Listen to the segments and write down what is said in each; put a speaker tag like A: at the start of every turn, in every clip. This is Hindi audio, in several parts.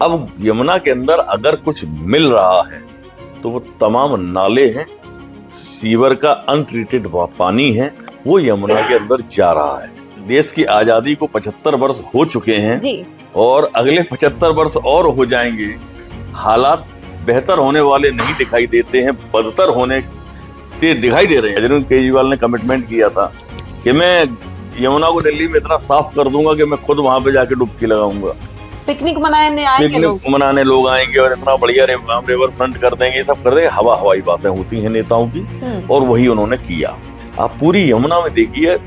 A: अब यमुना के अंदर अगर कुछ मिल रहा है तो वो तमाम नाले हैं, सीवर का अनट्रीटेड पानी है, वो यमुना के अंदर जा रहा है। देश की आजादी को 75 वर्ष हो चुके हैं
B: जी। और
A: अगले 75 वर्ष और हो जाएंगे। हालात बेहतर होने वाले नहीं दिखाई देते हैं, बदतर होने दिखाई दे रहे हैं। अरविंद केजरीवाल ने कमिटमेंट किया था कि मैं यमुना को दिल्ली में इतना साफ कर दूंगा कि मैं खुद वहां पे जाके डुबकी लगाऊंगा,
B: पिकनिक मनाने आएंगे लोग,
A: पिकनिक मनाने लोग आएंगे और इतना बढ़िया रिवर फ्रंट कर देंगे, ये सब कर देंगे। हवाई बातें होती हैं नेताओं की, और वही उन्होंने किया। आप पूरी यमुना में देखिए,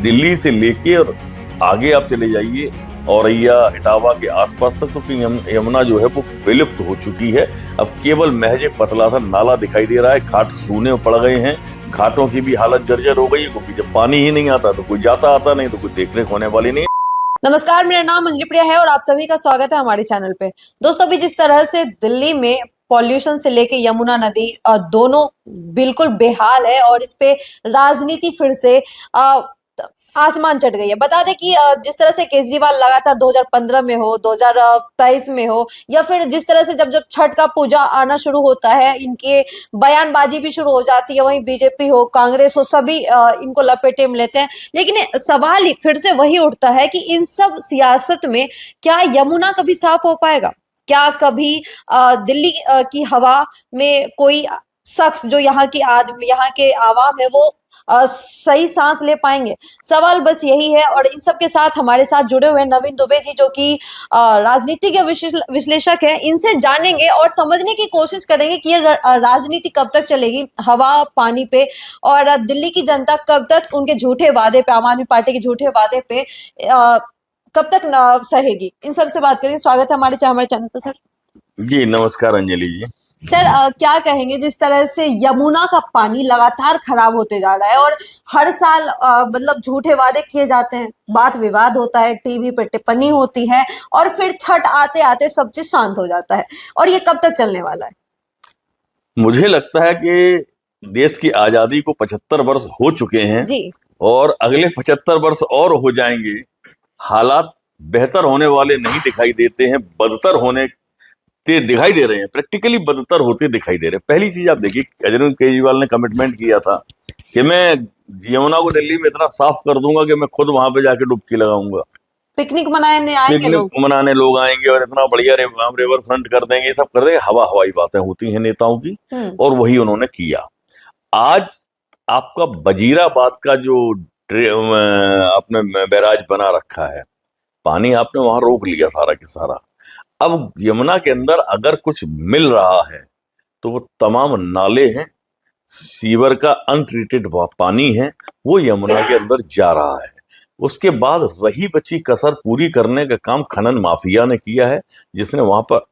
A: दिल्ली से लेके और आगे आप चले जाइए औरैया इटावा के आसपास तक, तो यमुना जो है वो विलुप्त हो चुकी है। अब केवल महज एक पतला सा नाला दिखाई दे रहा है। घाट सूने पड़ गए हैं, घाटों की भी हालत जर्जर हो गई है, क्योंकि जब पानी ही नहीं आता तो कोई जाता आता नहीं, तो कोई देखरेख होने वाली नहीं।
B: नमस्कार, मेरा नाम अंजलि प्रिया है और आप सभी का स्वागत है हमारे चैनल पे। दोस्तों, अभी जिस तरह से दिल्ली में पॉल्यूशन से लेके यमुना नदी दोनों बिल्कुल बेहाल है और इस पे राजनीति फिर से आसमान चढ़ गई है। बता दें कि जिस तरह से केजरीवाल लगातार 2015 में हो, 2023 में हो, या फिर जिस तरह से जब छठ का पूजा आना शुरू होता है, इनके बयानबाजी भी शुरू हो जाती है। वहीं बीजेपी हो, कांग्रेस हो, सभी इनको लपेटे में लेते हैं। लेकिन सवाल फिर से वही उठता है कि इन सब सियासत में क्या यमुना कभी साफ हो पाएगा? क्या कभी दिल्ली की हवा में कोई शख्स जो यहाँ के आवाम है वो सही सांस ले पाएंगे? सवाल बस यही है। और इन सब के साथ हमारे साथ जुड़े हुए नवीन दुबे जी, जो कि राजनीति के विश्लेषक हैं। इनसे जानेंगे और समझने की कोशिश करेंगे कि ये राजनीति कब तक चलेगी हवा पानी पे, और दिल्ली की जनता कब तक उनके झूठे वादे पे, आम आदमी पार्टी के झूठे वादे पे कब तक सहेगी। इन सब से बात करेंगे। स्वागत है हमारे चैनल पर सर।
A: जी नमस्कार अंजलि जी।
B: सर, क्या कहेंगे जिस तरह से यमुना का पानी लगातार खराब होते जा रहा है और हर साल मतलब झूठे वादे किए जाते हैं, बात विवाद होता है, टीवी पे टिप्पणी होती है और फिर छठ आते आते सब चीज शांत हो जाता है, और ये कब तक चलने वाला है?
A: मुझे लगता है कि देश की आजादी को 75 वर्ष हो चुके हैं
B: जी। और
A: अगले 75 वर्ष और हो जाएंगे। हालात बेहतर होने वाले नहीं दिखाई देते हैं, बदतर होने दिखाई दे रहे हैं, प्रैक्टिकली बदतर होते दिखाई दे रहे हैं। पहली चीज आप देखिए, अरविंद केजरीवाल ने कमिटमेंट किया था कि मैं यमुना को दिल्ली में इतना साफ कर दूंगा कि मैं खुद वहां पे जाके डुबकी लगाऊंगा,
B: पिकनिक मनाने आएंगे लोग,
A: पिकनिक मनाने लोग आएंगे और इतना बढ़िया रिवर फ्रंट कर देंगे, ये सब कर देंगे। हवाई बातें होती हैं नेताओं की, और वही उन्होंने किया। आज आपका वजीराबाद का जो आपने बैराज बना रखा है, पानी आपने वहां रोक लिया सारा के सारा। अब यमुना के अंदर अगर कुछ मिल रहा है तो वो तमाम नाले हैं, सीवर का अनट्रीटेड पानी है, वो यमुना के अंदर जा रहा है। उसके बाद रही बची कसर पूरी करने का काम खनन माफिया ने किया है, जिसने वहां पर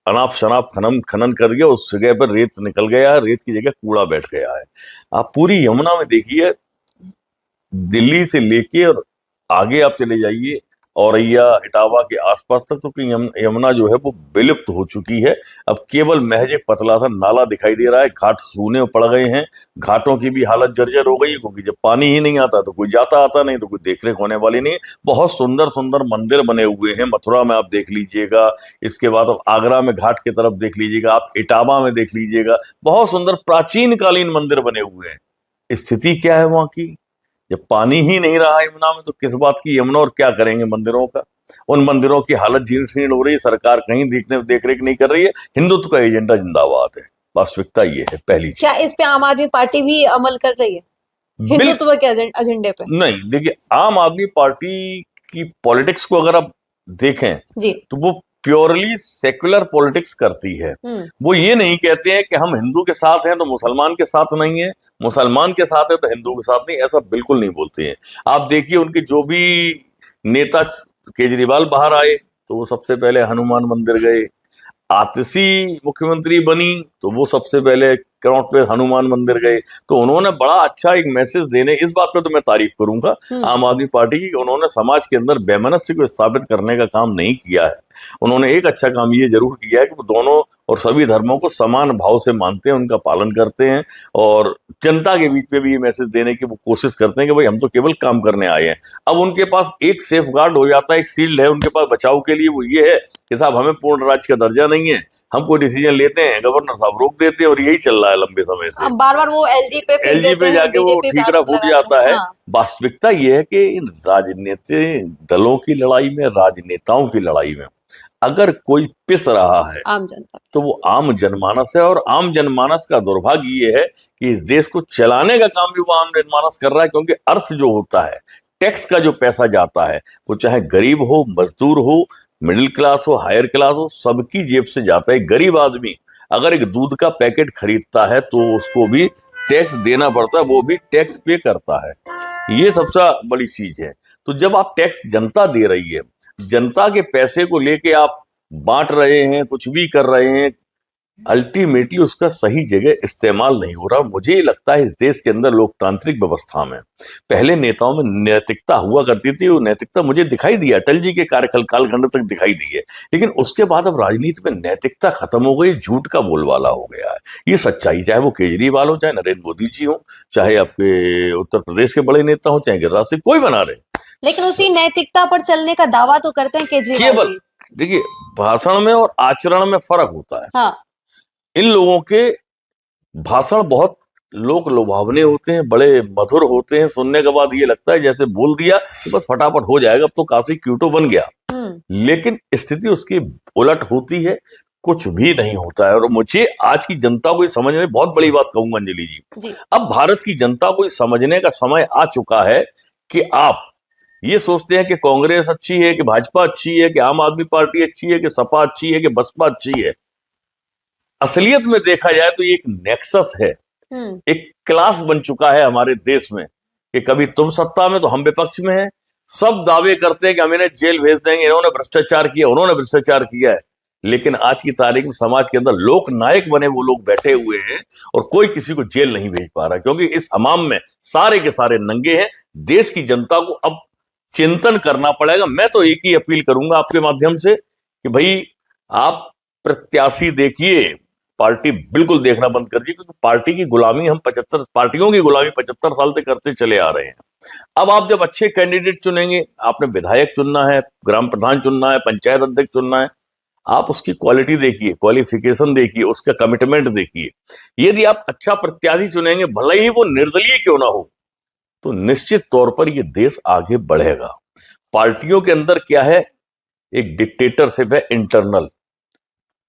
A: अनाप शनाप खनन कर दिया। उस जगह पर रेत निकल गया है, रेत की जगह कूड़ा बैठ गया है। आप पूरी यमुना में देखिए, दिल्ली से लेके और आगे आप चले जाइए औरैया इटावा के आसपास तक, तो यमुना जो है वो विलुप्त हो चुकी है। अब केवल महज एक पतला सा नाला दिखाई दे रहा है। घाट सूने पड़ गए हैं, घाटों की भी हालत जर्जर हो गई है, क्योंकि जब पानी ही नहीं आता तो कोई जाता आता नहीं, तो कोई देखरेख होने वाली नहीं। बहुत सुंदर सुंदर मंदिर बने हुए हैं, मथुरा में आप देख लीजिएगा, इसके बाद आप आगरा में घाट की तरफ देख लीजिएगा, आप इटावा में देख लीजिएगा, बहुत सुंदर प्राचीन कालीन मंदिर बने हुए हैं। स्थिति क्या है वहां की? जब पानी ही नहीं रहा यमुना में, तो किस बात की यमुना, और क्या करेंगे मंदिरों का? उन मंदिरों की हालत जीर्ण शीर्ण हो रही है, सरकार कहीं देखरेख नहीं कर रही है। हिंदुत्व का एजेंडा जिंदाबाद है, वास्तविकता ये है। पहली चीज,
B: क्या इस पे आम आदमी पार्टी भी अमल कर रही है हिंदुत्व के एजेंडे पे? नहीं,
A: देखिए, आम आदमी पार्टी की पॉलिटिक्स को अगर आप देखें
B: जी,
A: तो वो प्योरली सेक्युलर पॉलिटिक्स करती है। वो ये नहीं कहते हैं कि हम हिंदू के साथ हैं तो मुसलमान के साथ नहीं है, मुसलमान के साथ है तो हिंदू के साथ नहीं, ऐसा बिल्कुल नहीं बोलते हैं। आप देखिए, उनके जो भी नेता, केजरीवाल बाहर आए तो वो सबसे पहले हनुमान मंदिर गए, आतिशी मुख्यमंत्री बनी तो वो सबसे पहले करौट पे हनुमान मंदिर गए। तो उन्होंने बड़ा अच्छा एक मैसेज देने, इस बात पे तो मैं तारीफ करूंगा आम आदमी पार्टी की, उन्होंने समाज के अंदर वैमनस्य को स्थापित करने का काम नहीं किया है। उन्होंने एक अच्छा काम ये जरूर किया है कि वो दोनों और सभी धर्मों को समान भाव से मानते हैं, उनका पालन करते हैं और जनता के बीच में भी ये मैसेज देने की वो कोशिश करते हैं कि भाई हम तो केवल काम करने आए हैं। अब उनके पास एक सेफ गार्ड हो जाता है, एक शील्ड है उनके पास बचाव के लिए, वो ये है कि साहब हमें पूर्ण राज्य का दर्जा नहीं है, हम कोई डिसीजन लेते हैं गवर्नर साहब रोक देते हैं, और यही चल रहा है लंबे समय से।
B: बार बार वो एलजी पे फेंक
A: एलजी
B: देते
A: पे
B: हैं,
A: जाके वो
B: बीजेपी पे
A: ठीकरा
B: आरोप
A: फूट
B: लगाते
A: जाता
B: हैं।
A: है।
B: हाँ,
A: वास्तविकता ये है कि इन राजनीतिक दलों की लड़ाई में, राजनेताओं की लड़ाई में अगर कोई पिस रहा है
B: आम जनता
A: तो वो आम जनमानस है, और आम जनमानस का दुर्भाग्य ये है कि इस देश को चलाने का काम भी वो आम जनमानस कर रहा है, क्योंकि अर्थ जो होता है, टैक्स का जो पैसा जाता है, वो चाहे गरीब हो, मजदूर हो, मिडिल क्लास हो, हायर क्लास हो, सबकी जेब से जाता है। गरीब आदमी अगर एक दूध का पैकेट खरीदता है तो उसको भी टैक्स देना पड़ता है, वो भी टैक्स पे करता है। ये सबसे बड़ी चीज है। तो जब आप टैक्स जनता दे रही है, जनता के पैसे को लेके आप बांट रहे हैं, कुछ भी कर रहे हैं, अल्टीमेटली उसका सही जगह इस्तेमाल नहीं हो रहा। मुझे लगता है इस देश के अंदर लोकतांत्रिक व्यवस्था में पहले नेताओं में नैतिकता हुआ करती थी, वो नैतिकता मुझे दिखाई दी, अटल जी के कार्यकाल कालखंड तक दिखाई दी है, लेकिन उसके बाद अब राजनीति में नैतिकता खत्म हो गई, झूठ का बोलबाला हो गया है। ये सच्चाई, चाहे वो केजरीवाल हो, चाहे नरेंद्र मोदी जी हो, चाहे आपके उत्तर प्रदेश के बड़े नेता हो, चाहे गिरिराज सिंह, कोई बना रहे,
B: लेकिन उसी नैतिकता पर चलने का दावा तो करते हैं केजरीवाल
A: केवल
B: जी।
A: देखिए भाषण में और आचरण में फर्क होता है।
B: हाँ,
A: इन लोगों के भाषण बहुत लोक लुभावने होते हैं, बड़े मधुर होते हैं, सुनने के बाद ये लगता है जैसे बोल दिया कि बस फटाफट हो जाएगा, अब तो काशी क्यूटो बन गया। लेकिन स्थिति उसकी उलट होती है, कुछ भी नहीं होता है। और मुझे आज की जनता को ये समझ में, बहुत बड़ी बात कहूंगा अंजलि जी, अब भारत की जनता को ये समझने का समय आ चुका है कि आप ये सोचते हैं कि कांग्रेस अच्छी है, कि भाजपा अच्छी है, कि आम आदमी पार्टी अच्छी है, कि सपा अच्छी है, कि बसपा अच्छी है। असलियत में देखा जाए तो ये एक नेक्सस है, एक क्लास बन चुका है हमारे देश में कि कभी तुम सत्ता में तो हम विपक्ष में हैं। सब दावे करते हैं कि हम इन्हें जेल भेज देंगे, इन्होंने भ्रष्टाचार किया, उन्होंने भ्रष्टाचार किया है, लेकिन आज की तारीख में समाज के अंदर लोक नायक बने वो लोग बैठे हुए हैं और कोई किसी को जेल नहीं भेज पा रहा, क्योंकि इस हमाम में सारे के सारे नंगे हैं। देश की जनता को अब चिंतन करना पड़ेगा। मैं तो एक ही अपील करूंगा आपके माध्यम से कि भाई आप प्रत्याशी देखिए, पार्टी बिल्कुल देखना बंद कर दीजिए, क्योंकि पार्टी की गुलामी हम 75 साल से करते चले आ रहे हैं। अब आप जब अच्छे कैंडिडेट चुनेंगे, आपने विधायक चुनना है, ग्राम प्रधान चुनना है, पंचायत अध्यक्ष चुनना है, आप उसकी क्वालिटी देखिए, क्वालिफिकेशन देखिए, उसका कमिटमेंट देखिए। यदि आप अच्छा प्रत्याशी चुनेंगे, भले ही वो निर्दलीय क्यों ना हो, तो निश्चित तौर पर ये देश आगे बढ़ेगा। पार्टियों के अंदर क्या है, एक डिक्टेटरशिप है इंटरनल।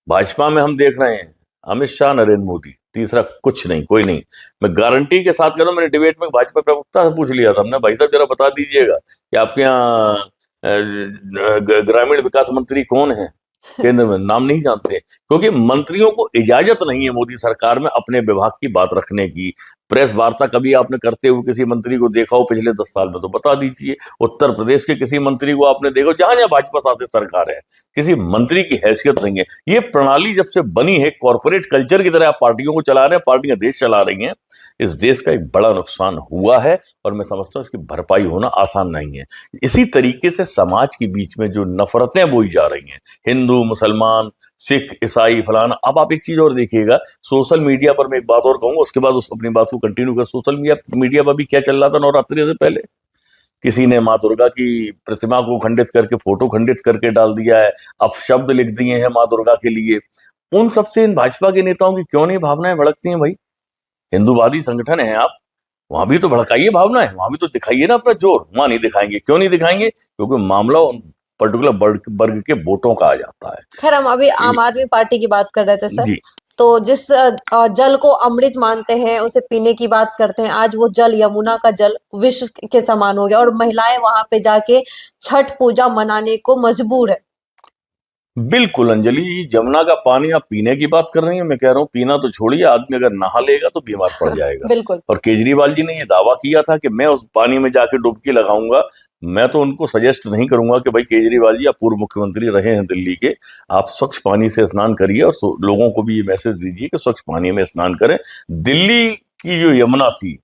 A: भाजपा में हम देख रहे हैं अमित शाह, नरेंद्र मोदी, तीसरा कुछ नहीं, कोई नहीं। मैं गारंटी के साथ कह रहा हूं, मैंने डिबेट में भाजपा प्रवक्ता से पूछ लिया था, हमने, भाई साहब जरा बता दीजिएगा कि आपके यहाँ ग्रामीण विकास मंत्री कौन है केंद्र में, नाम नहीं जानते, क्योंकि मंत्रियों को इजाजत नहीं है मोदी सरकार में अपने विभाग की बात रखने की। प्रेस वार्ता कभी आपने करते हुए किसी मंत्री को देखा हो पिछले 10 साल में तो बता दीजिए। उत्तर प्रदेश के किसी मंत्री को आपने देखा, जहां जहां भाजपा शासित सरकार है, किसी मंत्री की हैसियत नहीं है। ये प्रणाली जब से बनी है, कॉर्पोरेट कल्चर की तरह आप पार्टियों को चला रहे हैं, पार्टियां देश चला रही हैं। इस देश का एक बड़ा नुकसान हुआ है और मैं समझता हूं इसकी भरपाई होना आसान नहीं है। इसी तरीके से समाज के बीच में जो नफरतें बोई जा रही हैं, हिंदू मुसलमान, सिख, ईसाई, फलाना। अब आप एक चीज और देखिएगा, सोशल मीडिया पर मैं एक बात और कहूंगा, उसके बाद उस अपनी बात को कंटिन्यू कर। सोशल मीडिया पर भी क्या चल रहा था नवरात्रि से पहले, किसी ने माँ दुर्गा की प्रतिमा को खंडित करके, फोटो खंडित करके डाल दिया है, अपशब्द लिख दिए हैं माँ दुर्गा के लिए। उन सबसे इन भाजपा के नेताओं की क्यों नहीं भावनाएं भड़कती हैं भाई? हिंदूवादी संगठन है आप, वहां भी तो भड़काइए भावनाएं, वहां भी तो दिखाइए ना अपना जोर। वहां नहीं दिखाएंगे, क्यों नहीं दिखाएंगे? क्योंकि मामला पर्टिकुलर वर्ग के वोटों का आ जाता है।
B: खैर, हम अभी आम आदमी पार्टी की बात कर रहे थे सर
A: जी।
B: तो जिस जल को अमृत मानते हैं, उसे पीने की बात करते हैं, आज वो जल, यमुना का जल, विश्व के समान हो गया और महिलाएं वहां पे जाके छठ पूजा मनाने को मजबूर है।
A: बिल्कुल अंजलि, जमुना का पानी आप पीने की बात कर रही हैं, मैं कह रहा हूँ पीना तो छोड़िए, आदमी अगर नहा लेगा तो बीमार पड़ जाएगा।
B: बिल्कुल।
A: और केजरीवाल जी ने ये दावा किया था कि मैं उस पानी में जाके डुबकी लगाऊंगा। मैं तो उनको सजेस्ट नहीं करूंगा कि भाई केजरीवाल जी, आप पूर्व मुख्यमंत्री रहे हैं दिल्ली के, आप स्वच्छ पानी से स्नान करिए और लोगों को भी ये मैसेज दीजिए कि स्वच्छ पानी में स्नान करें। दिल्ली की जो यमुना थी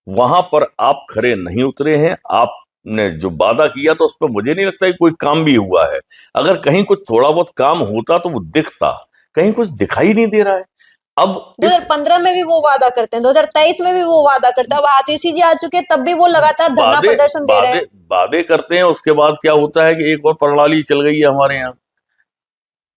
A: वहां पर आप खरे नहीं उतरे हैं, आप ने जो वादा किया तो उस पर मुझे नहीं लगता कि कोई काम भी हुआ है। अगर कहीं कुछ थोड़ा बहुत काम होता तो वो दिखता, कहीं कुछ दिखाई नहीं दे रहा है। अब
B: 2015 में भी वो वादा करते हैं, 2023 में भी वो वादा करते हैं, अब आतिशी जी आ चुके हैं तब भी वो लगातार धरना
A: वादे
B: प्रदर्शन दे रहे हैं।
A: वादे करते हैं, उसके बाद क्या होता है कि एक और प्रणाली चल गई है हमारे यहाँ,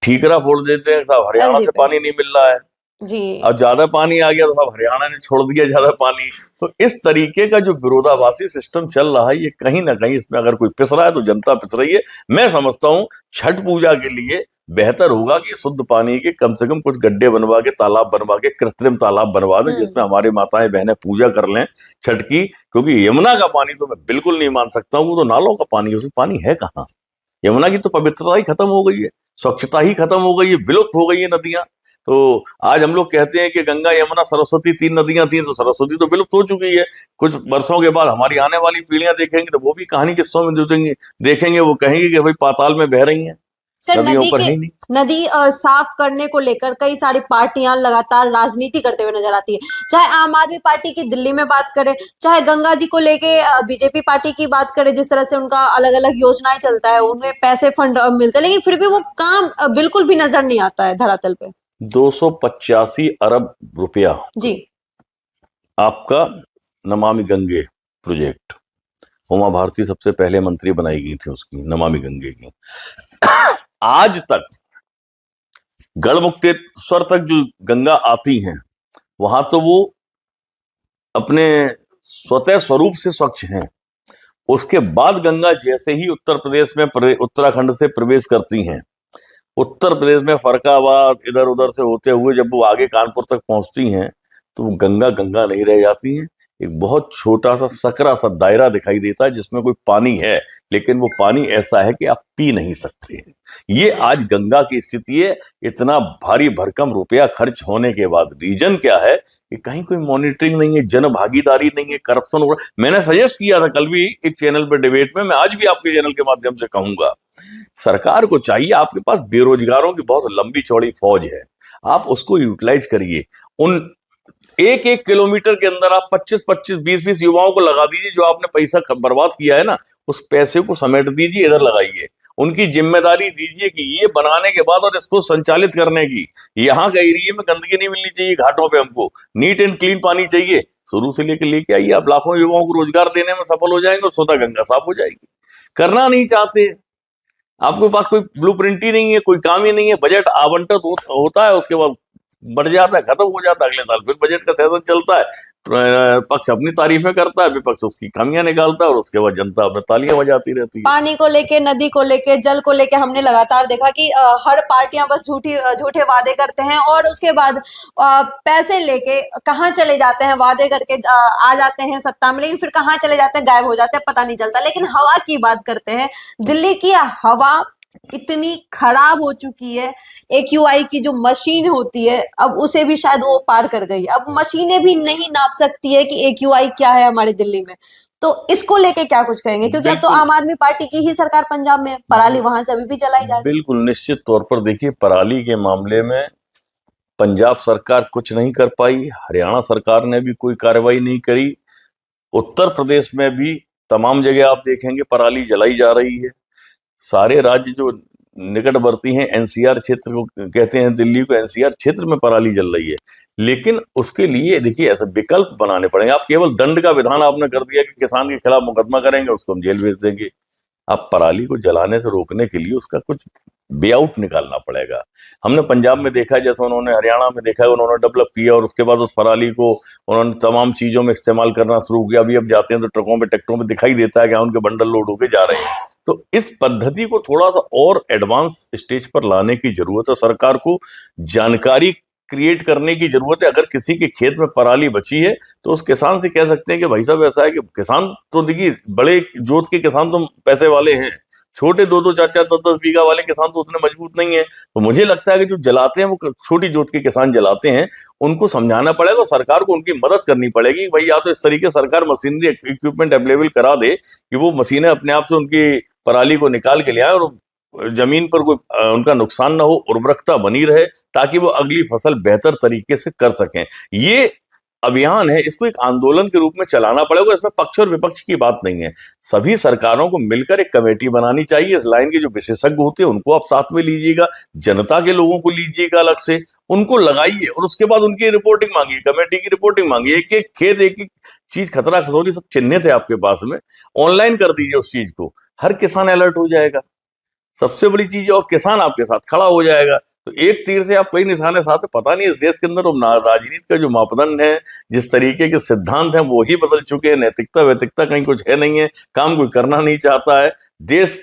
A: ठीकरा फोड़ देते हैं, साहब हरियाणा
B: एलजी
A: से
B: पे
A: पानी नहीं मिल रहा है।
B: जी।
A: अब ज्यादा पानी आ गया तो सब हरियाणा ने छोड़ दिया ज्यादा पानी। तो इस तरीके का जो विरोधाभासी सिस्टम चल रहा है, ये कहीं ना कहीं इसमें अगर कोई पिस रहा है तो जनता पिस रही है। मैं समझता हूँ छठ पूजा के लिए बेहतर होगा कि शुद्ध पानी के कम से कम कुछ गड्ढे बनवा के, तालाब बनवा के, कृत्रिम तालाब बनवा दें जिसमें हमारे माताएं बहनें पूजा कर लें छठ की। क्योंकि यमुना का पानी तो मैं बिल्कुल नहीं मान सकता हूँ, वो तो नालों का पानी है, उसमें पानी है कहाँ। यमुना की तो पवित्रता ही खत्म हो गई है, स्वच्छता ही खत्म हो गई है, विलुप्त हो गई है नदियां। तो आज हम लोग कहते हैं कि गंगा यमुना सरस्वती 3 नदियां थी, तो सरस्वती तो विलुप्त हो चुकी है। कुछ वर्षों के बाद हमारी आने वाली पीढ़ियां देखेंगी तो वो भी कहानी किस्सों में देखेंगे, वो कहेंगे कि भाई पाताल में बह रही हैं,
B: सर
A: नदियों पर ही नहीं।
B: नदी साफ करने को लेकर कई सारी पार्टियां लगातार राजनीति करते हुए नजर आती है, चाहे आम आदमी पार्टी की दिल्ली में बात करें, चाहे गंगा जी को लेके बीजेपी पार्टी की बात करें, जिस तरह से उनका अलग अलग योजनाएं चलता है, उन्हें पैसे फंड मिलते हैं, लेकिन फिर भी वो काम बिल्कुल भी नजर नहीं आता है धरातल पे।
A: 285 अरब रुपया
B: जी।
A: आपका नमामि गंगे प्रोजेक्ट, उमा भारती सबसे पहले मंत्री बनाई गई थी उसकी, नमामि गंगे की। आज तक गढ़मुक्तेश्वर तक जो गंगा आती हैं, वहां तो वो अपने स्वतः स्वरूप से स्वच्छ हैं। उसके बाद गंगा जैसे ही उत्तर प्रदेश में उत्तराखंड से प्रवेश करती हैं, उत्तर प्रदेश में फरक्काबाद इधर उधर से होते हुए जब वो आगे कानपुर तक पहुंचती हैं, तो वो गंगा गंगा नहीं रह जाती हैं। एक बहुत छोटा सा सकरा सा दायरा दिखाई देता है जिसमें कोई पानी है, लेकिन वो पानी ऐसा है कि आप पी नहीं सकते। ये आज गंगा की स्थिति है। इतना भारी भरकम रुपया खर्च होने के बाद रीजन क्या है कि कहीं कोई मॉनिटरिंग नहीं है, जन भागीदारी नहीं है, करप्शन हो रहा। मैंने सजेस्ट किया था कल भी एक चैनल पर डिबेट में, मैं आज भी आपके चैनल के माध्यम से कहूंगा, सरकार को चाहिए, आपके पास बेरोजगारों की बहुत लंबी चौड़ी फौज है, आप उसको यूटिलाइज करिए। उन 1-1 किलोमीटर के अंदर आप 25-25, 20-20 युवाओं को लगा दीजिए। जो आपने पैसा बर्बाद किया है ना, उस पैसे को समेट दीजिए, इधर लगाइए। उनकी जिम्मेदारी दीजिए कि ये बनाने के बाद और इसको संचालित करने की, यहाँ का एरिया में गंदगी नहीं मिलनी चाहिए, घाटों पे हमको नीट एंड क्लीन पानी चाहिए। शुरू से लेके आइए, आप लाखों युवाओं को रोजगार देने में सफल हो जाएंगे और स्वतः गंगा साफ हो जाएगी। करना नहीं चाहते, आपके पास कोई ब्लूप्रिंट ही नहीं है, कोई काम ही नहीं है। बजट आवंटित होता है, उसके बाद बढ़ जाता है, खत्म हो जाता है, अगले साल फिर बजट का सेशन चलता है। पक्ष अपनी तारीफें करता है, विपक्ष उसकी खामियां निकालता है, और उसके बाद जनता अपने तालियां बजाती रहती है।
B: पानी को लेके, नदी को लेके, जल को लेके हमने लगातार देखा कि हर पार्टियां बस झूठे वादे करते हैं और उसके बाद पैसे लेके कहाँ चले जाते हैं, वादे करके आ जाते हैं सत्ता में, लेकिन फिर कहाँ चले जाते हैं, गायब हो जाते हैं, पता नहीं चलता। लेकिन हवा की बात करते हैं, दिल्ली की हवा इतनी खराब हो चुकी है, AQI की जो मशीन होती है अब उसे भी शायद वो पार कर गई। अब मशीनें भी नहीं नाप सकती है कि AQI क्या है हमारे दिल्ली में। तो इसको लेके क्या कुछ कहेंगे, क्योंकि अब तो आम आदमी पार्टी की ही सरकार पंजाब में, पराली वहां से अभी भी चलाई जा रही है।
A: बिल्कुल निश्चित तौर पर देखिए, पराली के मामले में पंजाब सरकार कुछ नहीं कर पाई, हरियाणा सरकार ने भी कोई कार्रवाई नहीं करी, उत्तर प्रदेश में भी तमाम जगह आप देखेंगे पराली जलाई जा रही है। सारे राज्य जो निकटवर्ती हैं, NCR क्षेत्र को कहते हैं, दिल्ली को NCR क्षेत्र में पराली जल रही है। लेकिन उसके लिए देखिए ऐसे विकल्प बनाने पड़ेंगे। आप केवल दंड का विधान आपने कर दिया कि किसान के खिलाफ मुकदमा करेंगे, उसको हम जेल भेज देंगे। आप पराली को जलाने से रोकने के लिए उसका कुछ वे आउट निकालना पड़ेगा। हमने पंजाब में देखा है, जैसे उन्होंने हरियाणा में देखा है, उन्होंने डेवलप किया और उसके बाद उस पराली को उन्होंने तमाम चीजों में इस्तेमाल करना शुरू किया। अभी अब जाते हैं तो ट्रकों में, ट्रैक्टरों में दिखाई देता है कि उनके बंडल लोड होके जा रहे हैं। तो इस पद्धति को थोड़ा सा और एडवांस स्टेज पर लाने की जरूरत है। सरकार को जानकारी क्रिएट करने की जरूरत है। अगर किसी के खेत में पराली बची है तो उस किसान से कह सकते हैं कि भाई साहब ऐसा है कि किसान तो देखिए बड़े जोत के किसान तो पैसे वाले हैं, छोटे 2-2, 4-4, 10-10 बीघा वाले किसान तो उतने मजबूत नहीं है। तो मुझे लगता है कि जो जलाते हैं वो छोटी जोत के किसान जलाते हैं, उनको समझाना पड़ेगा और सरकार को उनकी मदद करनी पड़ेगी। भाई या तो इस तरीके सरकार मशीनरी इक्विपमेंट अवेलेबल करा दे कि वो मशीनें अपने आप से उनकी पराली को निकाल के ले आए और जमीन पर कोई उनका नुकसान ना हो, उर्वरकता बनी रहे, ताकि वो अगली फसल बेहतर तरीके से कर सकें। ये अभियान है, इसको एक आंदोलन के रूप में चलाना पड़ेगा। इसमें पक्ष और विपक्ष की बात नहीं है, सभी सरकारों को मिलकर एक कमेटी बनानी चाहिए। इस लाइन के जो विशेषज्ञ होते हैं उनको आप साथ में लीजिएगा, जनता के लोगों को लीजिएगा अलग से, उनको लगाइए और उसके बाद उनकी रिपोर्टिंग मांगिए, कमेटी की रिपोर्टिंग मांगिए। एक एक खेद, एक एक चीज, खतरा खसोली सब चिन्हित है आपके पास में, ऑनलाइन कर दीजिए उस चीज को, हर किसान अलर्ट हो जाएगा। सबसे बड़ी चीज है, और किसान आपके साथ खड़ा हो जाएगा। तो एक तीर से आप कई निशाने साथ हैं। पता नहीं इस देश के अंदर राजनीति का जो मापदंड है, जिस तरीके के सिद्धांत हैं, वो ही बदल चुके हैं। नैतिकता वैतिकता कहीं कुछ है नहीं है, काम कोई करना नहीं चाहता है, देश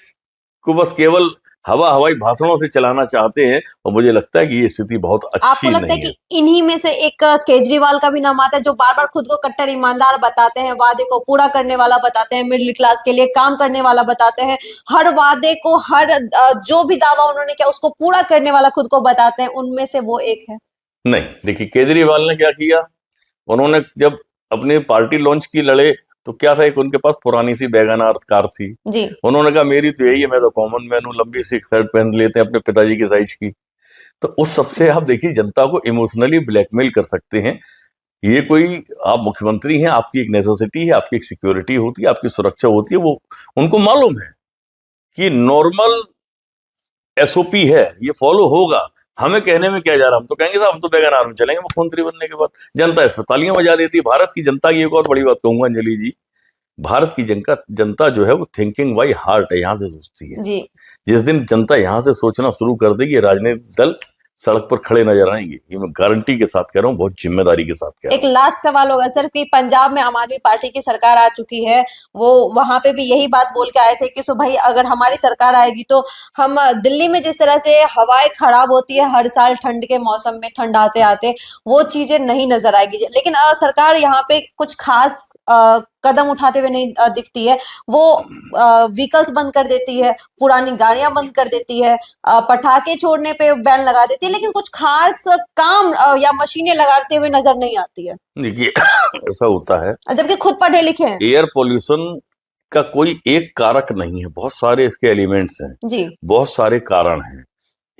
A: को बस केवल हवाई भाषणों से चलाना चाहते हैं। और मुझे लगता है कि ये स्थिति बहुत अच्छी
B: आपको लगता है
A: नहीं है।
B: कि इन्हीं में से एक केजरीवाल का भी नाम आता है, जो बार बार खुद को कट्टर ईमानदार बताते हैं, वादे को पूरा करने वाला बताते हैं, मिडिल क्लास के लिए काम करने वाला बताते हैं, हर वादे को, हर जो भी दावा उन्होंने किया उसको पूरा करने वाला खुद को बताते हैं, उनमें से वो एक है?
A: नहीं, देखिए केजरीवाल ने क्या किया, उन्होंने जब अपनी पार्टी लॉन्च की लड़े तो क्या था, एक उनके पास पुरानी सी वैगनआर कार थी
B: जी।
A: उन्होंने कहा मेरी तो यही है, मैं तो कॉमन मैन हूं, लंबी सी शर्ट पहन लेते हैं अपने पिताजी की साइज की। तो उस सबसे आप देखिए जनता को इमोशनली ब्लैकमेल कर सकते हैं। ये कोई, आप मुख्यमंत्री हैं, आपकी एक नेसेसिटी है, आपकी एक सिक्योरिटी होती है, आपकी सुरक्षा होती है, वो उनको मालूम है कि नॉर्मल एसओपी है, ये फॉलो होगा। हमें कहने में क्या जा रहा, हम तो कहेंगे साहब हम तो वैगनआर में चलेंगे मुख्यमंत्री बनने के बाद। जनता इस पर तालियां बजा देती है। भारत की जनता की एक और बड़ी बात कहूंगा अंजलि जी, भारत की जनता जो है वो थिंकिंग बाई हार्ट है, यहाँ से सोचती है
B: जी।
A: जिस दिन जनता यहाँ से सोचना शुरू कर देगी, राजनीतिक दल सड़क पर खड़े नजर आएंगे। ये मैं गारंटी के साथ कह रहा हूँ, बहुत जिम्मेदारी के साथ कह रहा
B: एक लास्ट सवाल होगा सर कि पंजाब में आम आदमी पार्टी की सरकार आ चुकी है, वो वहां पे भी यही बात बोल के आए थे कि सो भाई अगर हमारी सरकार आएगी तो हम दिल्ली में जिस तरह से हवाएं खराब होती है हर साल ठंड के मौसम में, ठंड आते आते वो चीजें नहीं नजर आएगी। लेकिन सरकार यहाँ पे कुछ खास कदम उठाते हुए नहीं दिखती है। वो व्हीकल्स बंद कर देती है, पुरानी गाड़ियां बंद कर देती है, पटाखे छोड़ने पे बैन लगा देती है, लेकिन कुछ खास काम या मशीनें लगाते हुए नजर नहीं आती है।
A: देखिए ऐसा होता है,
B: जबकि खुद पढ़े लिखे हैं।
A: एयर पोल्यूशन का कोई एक कारक नहीं है, बहुत सारे इसके एलिमेंट्स हैं
B: जी।
A: बहुत सारे कारण हैं।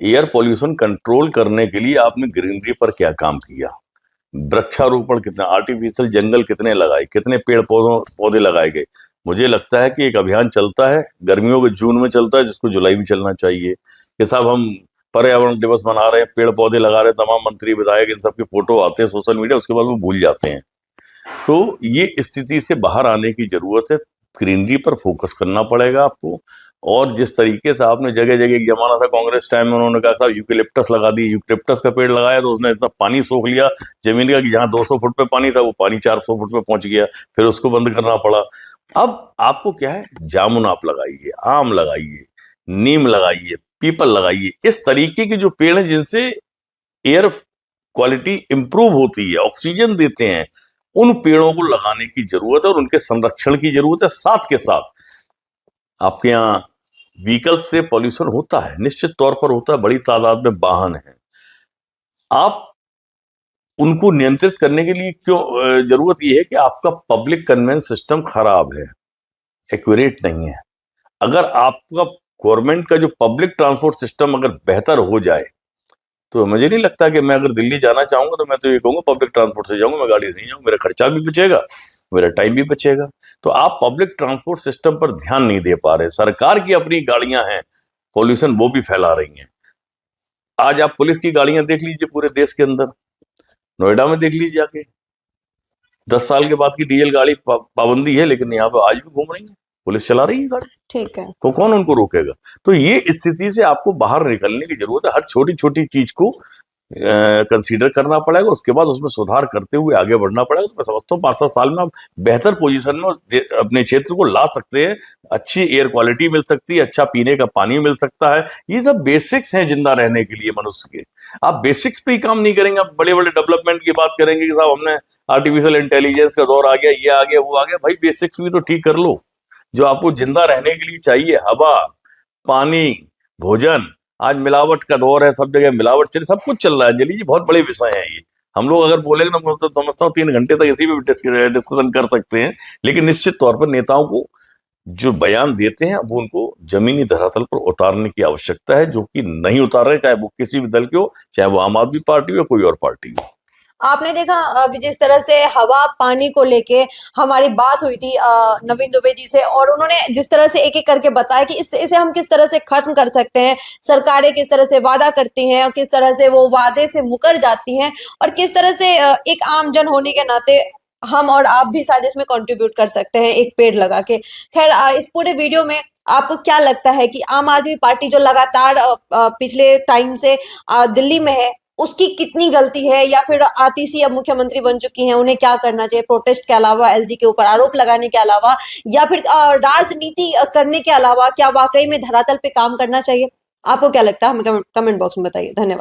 A: एयर पोल्यूशन कंट्रोल करने के लिए आपने ग्रीनरी पर क्या काम किया, वृक्षारोपण कितना, आर्टिफिशियल जंगल कितने लगाए, कितने पेड़ पौधे लगाए गए। मुझे लगता है कि एक अभियान चलता है, गर्मियों के जून में चलता है, जिसको जुलाई में चलना चाहिए कि साहब हम पर्यावरण दिवस मना रहे हैं, पेड़ पौधे लगा रहे हैं, तमाम मंत्री विधायक इन सबके फोटो आते हैं सोशल मीडिया, उसके बाद वो भूल जाते हैं। तो ये स्थिति से बाहर आने की जरूरत है, ग्रीनरी पर फोकस करना पड़ेगा आपको। और जिस तरीके से आपने जगह जगह, एक जमाना था कांग्रेस टाइम में उन्होंने कहा था यूकेलिप्टस लगा दी, यूकेलिप्टस का पेड़ लगाया तो उसने इतना पानी सोख लिया जमीन का कि जहां 200 फुट पे पानी था वो पानी 400 फुट पे पहुंच गया, फिर उसको बंद करना पड़ा। अब आपको क्या है, जामुन आप लगाइए, आम लगाइए, नीम लगाइए, पीपल लगाइए, इस तरीके के जो पेड़ हैं जिनसे एयर क्वालिटी इंप्रूव होती है, ऑक्सीजन देते हैं, उन पेड़ों को लगाने की जरूरत है और उनके संरक्षण की जरूरत है। साथ के साथ आपके यहाँ व्हीकल से पॉल्यूशन होता है, निश्चित तौर पर होता है, बड़ी तादाद में वाहन है, आप उनको नियंत्रित करने के लिए क्यों जरूरत यह है कि आपका पब्लिक कन्वेंस सिस्टम खराब है, एक्यूरेट नहीं है। अगर आपका गवर्नमेंट का जो पब्लिक ट्रांसपोर्ट सिस्टम अगर बेहतर हो जाए तो मुझे नहीं लगता कि मैं अगर दिल्ली जाना चाहूंगा तो मैं तो ये कहूंगा पब्लिक ट्रांसपोर्ट से जाऊंगा, मैं गाड़ी से नहीं जाऊंगा, मेरा खर्चा भी बचेगा, मेरा टाइम भी बचेगा। तो आप पब्लिक ट्रांसपोर्ट सिस्टम पर ध्यान नहीं दे पा रहे। सरकार की अपनी गाड़ियां हैं, पॉल्यूशन वो भी फैला रही हैं। आज आप पुलिस की गाड़ियां देख लीजिए पूरे देश के अंदर, नोएडा में देख लीजिए आके, 10 साल के बाद की डीजल गाड़ी पाबंदी है, लेकिन यहाँ पे आज भी घूम रही है, पुलिस चला रही है गाड़ी,
B: ठीक है,
A: तो कौन उनको रोकेगा। तो ये स्थिति से आपको बाहर निकलने की जरूरत है, हर छोटी छोटी चीज को कंसीडर करना पड़ेगा, उसके बाद उसमें सुधार करते हुए आगे बढ़ना पड़ेगा। तो मैं समझता हूँ 5-7 साल में आप बेहतर पोजीशन में अपने क्षेत्र को ला सकते हैं, अच्छी एयर क्वालिटी मिल सकती है, अच्छा पीने का पानी मिल सकता है। ये सब बेसिक्स हैं जिंदा रहने के लिए मनुष्य के। आप बेसिक्स पे ही काम नहीं करेंगे, आप बड़े बड़े डेवलपमेंट की बात करेंगे कि साहब हमने आर्टिफिशियल इंटेलिजेंस का दौर आ गया, ये आ गया, वो आ गया। भाई बेसिक्स भी तो ठीक कर लो, जो आपको जिंदा रहने के लिए चाहिए, हवा, पानी, भोजन। आज मिलावट का दौर है, सब जगह मिलावट चले, सब कुछ चल रहा है अंजलि जी, बहुत बड़े विषय हैं ये। हम लोग अगर बोलेंगे तो मैं समझता हूँ 3 घंटे तक इसी पे डिस्कशन कर सकते हैं। लेकिन निश्चित तौर पर नेताओं को जो बयान देते हैं अब उनको जमीनी धरातल पर उतारने की आवश्यकता है, जो कि नहीं उतार रहे, चाहे वो किसी भी दल के हो, चाहे वो आम आदमी पार्टी हो या कोई और पार्टी हो।
B: आपने देखा अभी जिस तरह से हवा पानी को लेके हमारी बात हुई थी नवीन दुबे जी से, और उन्होंने जिस तरह से एक एक करके बताया कि इसे हम किस तरह से खत्म कर सकते हैं, सरकारें किस तरह से वादा करती हैं और किस तरह से वो वादे से मुकर जाती हैं, और किस तरह से एक आम जन होने के नाते हम और आप भी शायद इसमें कंट्रीब्यूट कर सकते हैं एक पेड़ लगा के। खैर इस पूरे वीडियो में आपको क्या लगता है कि आम आदमी पार्टी जो लगातार पिछले टाइम से दिल्ली में है, उसकी कितनी गलती है, या फिर आतिशी अब मुख्यमंत्री बन चुकी हैं, उन्हें क्या करना चाहिए प्रोटेस्ट के अलावा, एलजी के ऊपर आरोप लगाने के अलावा, या फिर राजनीति करने के अलावा क्या वाकई में धरातल पे काम करना चाहिए? आपको क्या लगता है? हमें कमेंट बॉक्स में बताइए। धन्यवाद।